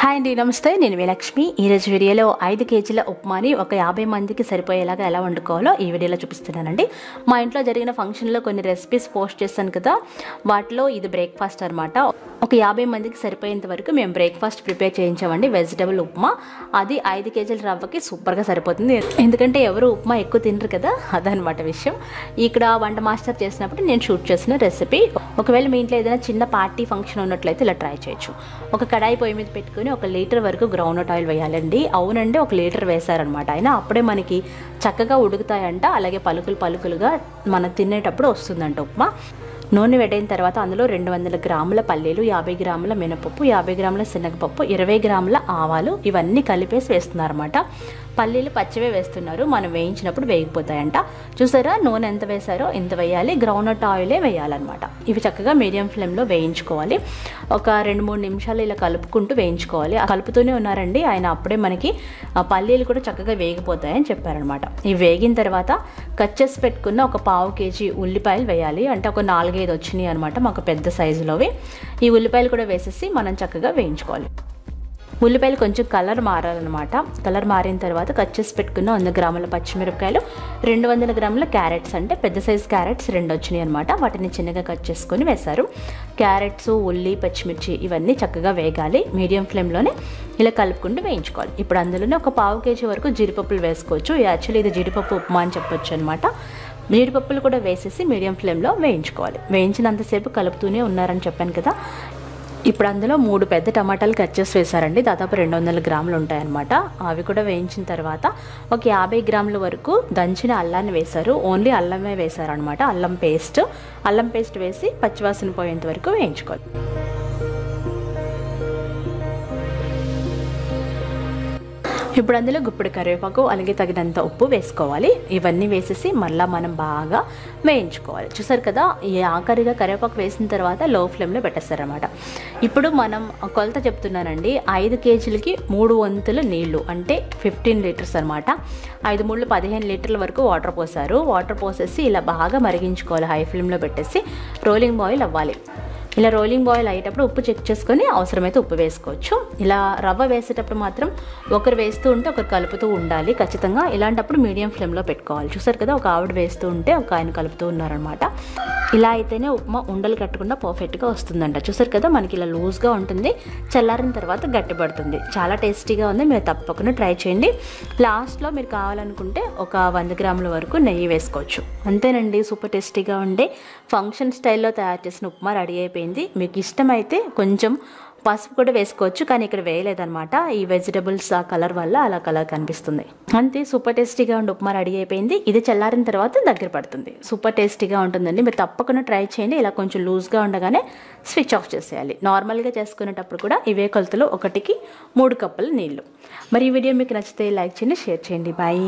Hi అండి, నమస్తే. నేను విలక్ష్మి. ఈరోజు వీడియోలో 5 కేజీల ఉప్మాని ఒక 50 మందికి సరిపోయేలాగా ఎలా వండుకోవాలో ఈ వీడియోలో చూపిస్తున్నానండి. మా ఇంట్లో జరిగిన ఫంక్షన్లో కొన్ని రెసిపీస్ పోస్ట్ చేశాను కదా, వాటిలో ఇది బ్రేక్ఫాస్ట్ అనమాట. ఒక 50 మందికి సరిపోయేంత వరకు మేము బ్రేక్ఫాస్ట్ ప్రిపేర్ చేయించామండి. వెజిటబుల్ ఉప్మా. అది 5 కేజీల రవ్వకి సూపర్గా సరిపోతుంది. ఎందుకంటే ఎవరు ఉప్మా ఎక్కువ తినరు కదా, అదనమాట విషయం. ఇక్కడ వంట మాస్టర్ చేసినప్పుడు నేను షూట్ చేసిన రెసిపీ. ఒకవేళ మీ ఇంట్లో ఏదైనా చిన్న పార్టీ ఫంక్షన్ ఉన్నట్లయితే ఇలా ట్రై చేయొచ్చు. ఒక కడాయి పొయ్యి మీద పెట్టుకుని 1 లీటర్ వరకు గ్రౌండ్నట్ ఆయిల్ వేయాలండి. అవునండి, 1 లీటర్ వేశారనమాట ఆయన. అప్పుడే మనకి చక్కగా ఉడుకుతాయంట. అలాగే పలుకులుగా మనం తినేటప్పుడు వస్తుందంట ఉప్మా. నూనె వేడైన తర్వాత అందులో 200 గ్రాముల పల్లీలు, 50 గ్రాముల మినపప్పు, 50 గ్రాముల శనగపప్పు, 20 గ్రాముల ఆవాలు ఇవన్నీ కలిపేసి వేస్తున్నారన్నమాట. పల్లీలు పచ్చివే వేస్తున్నారు, మనం వేయించినప్పుడు వేగిపోతాయంట. చూసారా, నూనె ఎంత వేశారో ఇంత వేయాలి. గ్రౌండ్నట్ ఆయిలే వేయాలన్నమాట. ఇవి చక్కగా మీడియం ఫ్లేమ్లో వేయించుకోవాలి. ఒక 2-3 నిమిషాలు ఇలా కలుపుకుంటూ వేయించుకోవాలి. కలుపుతూనే ఉన్నారండి ఆయన. అప్పుడే మనకి పల్లీలు కూడా చక్కగా వేగిపోతాయని చెప్పారనమాట. ఇవి వేగిన తర్వాత కట్ చేసి పెట్టుకున్న ఒక 1/2 కేజీ ఉల్లిపాయలు వేయాలి. అంటే ఒక 4-5 వచ్చినాయి అనమాట మాకు పెద్ద సైజులోవి. ఈ ఉల్లిపాయలు కూడా వేసేసి మనం చక్కగా వేయించుకోవాలి. ఉల్లిపాయలు కొంచెం కలర్ మారాలన్నమాట. కలర్ మారిన తర్వాత కట్ చేసి పెట్టుకున్న 100 గ్రాముల పచ్చిమిరపకాయలు, 200 గ్రాముల క్యారెట్స్, అంటే పెద్ద సైజు క్యారెట్స్ 2 వచ్చినాయి అనమాట. వాటిని చిన్నగా కట్ చేసుకొని వేశారు. క్యారెట్స్, ఉల్లి, పచ్చిమిర్చి ఇవన్నీ చక్కగా వేగాలి. మీడియం ఫ్లేమ్లోనే ఇలా కలుపుకుంటూ వేయించుకోవాలి. ఇప్పుడు అందులోనే ఒక 1/2 కేజీ వరకు జీడిపప్పులు వేసుకోవచ్చు. యాక్చువల్లీ ఇది జీడిపప్పు ఉప్మా అని చెప్పొచ్చు అనమాట. జీడిపప్పులు కూడా వేసేసి మీడియం ఫ్లేమ్లో వేయించుకోవాలి. వేయించినంతసేపు కలుపుతూనే ఉన్నారని చెప్పాను కదా. ఇప్పుడు అందులో 3 పెద్ద టమాటాలు కట్ చేసి వేశారండి. దాదాపు 200 గ్రాములు ఉంటాయన్నమాట. అవి కూడా వేయించిన తర్వాత ఒక 50 గ్రాముల వరకు దంచిన అల్లాన్ని వేశారు. ఓన్లీ అల్లమే వేశారనమాట. అల్లం పేస్ట్ వేసి పచ్చివాసన పోయేంత వరకు వేయించుకోవాలి. ఇప్పుడు అందులో గుప్పెడు కరివేపాకు, అలాగే తగినంత ఉప్పు వేసుకోవాలి. ఇవన్నీ వేసేసి మళ్ళీ మనం బాగా వేయించుకోవాలి. చూసారు కదా, ఈ ఆఖరిగా కరివేపాకు వేసిన తర్వాత లో ఫ్లేమ్లో పెట్టేస్తారనమాట. ఇప్పుడు మనం కొలత చెప్తున్నానండి. 5 కేజీలకి 3 వంతులు నీళ్లు, అంటే 15 లీటర్స్ అనమాట. 5 3 15 లీటర్ల వరకు వాటర్ పోసారు. వాటర్ పోసేసి ఇలా బాగా మరిగించుకోవాలి. హై ఫ్లేమ్లో పెట్టేసి రోలింగ్ బాయిల్ అవ్వాలి. ఇలా రోలింగ్ బాయిల్ అయ్యేటప్పుడు ఉప్పు చెక్ చేసుకొని అవసరమైతే ఉప్పు వేసుకోవచ్చు. ఇలా రవ్వ వేసేటప్పుడు మాత్రం ఒకరు వేస్తూ ఉంటే ఒకరు కలుపుతూ ఉండాలి ఖచ్చితంగా. ఇలాంటప్పుడు మీడియం ఫ్లేమ్లో పెట్టుకోవాలి. చూసారు కదా, ఒక ఆవిడ వేస్తూ ఉంటే ఒక ఆయన కలుపుతూ ఉన్నారనమాట. ఇలా అయితేనే ఉప్మా ఉండలు కట్టకుండా పర్ఫెక్ట్గా వస్తుందంట. చూసారు కదా, మనకి ఇలా లూజ్గా ఉంటుంది. చల్లారిన తర్వాత గట్టిపడుతుంది. చాలా టేస్టీగా ఉంది. మీరు తప్పకుండా ట్రై చేయండి. లాస్ట్లో మీరు కావాలనుకుంటే ఒక 100 గ్రాముల వరకు నెయ్యి వేసుకోవచ్చు. అంతేనండి, సూపర్ టేస్టీగా ఉండే ఫంక్షన్ స్టైల్లో తయారు చేసిన ఉప్మా రెడీ అయిపోయింది. మీకు ఇష్టమైతే కొంచెం పసుపు కూడా వేసుకోవచ్చు, కానీ ఇక్కడ వేయలేదన్నమాట. ఈ వెజిటబుల్స్ ఆ కలర్ వల్ల అలా కలర్ కనిపిస్తుంది. అంతే, సూపర్ టేస్టీగా ఉండి ఉప్మా రెడీ అయిపోయింది. ఇది చల్లారిన తర్వాత దగ్గర పడుతుంది. సూపర్ టేస్టీగా ఉంటుందండి. మీరు తప్పకుండా ట్రై చేయండి. ఇలా కొంచెం లూజ్గా ఉండగానే స్విచ్ ఆఫ్ చేసేయాలి. నార్మల్గా చేసుకునేటప్పుడు కూడా ఇవే కొలతలో 1కి 3 కప్పుల నీళ్ళు. మరి ఈ వీడియో మీకు నచ్చితే లైక్ చేయండి, షేర్ చేయండి. బాయ్.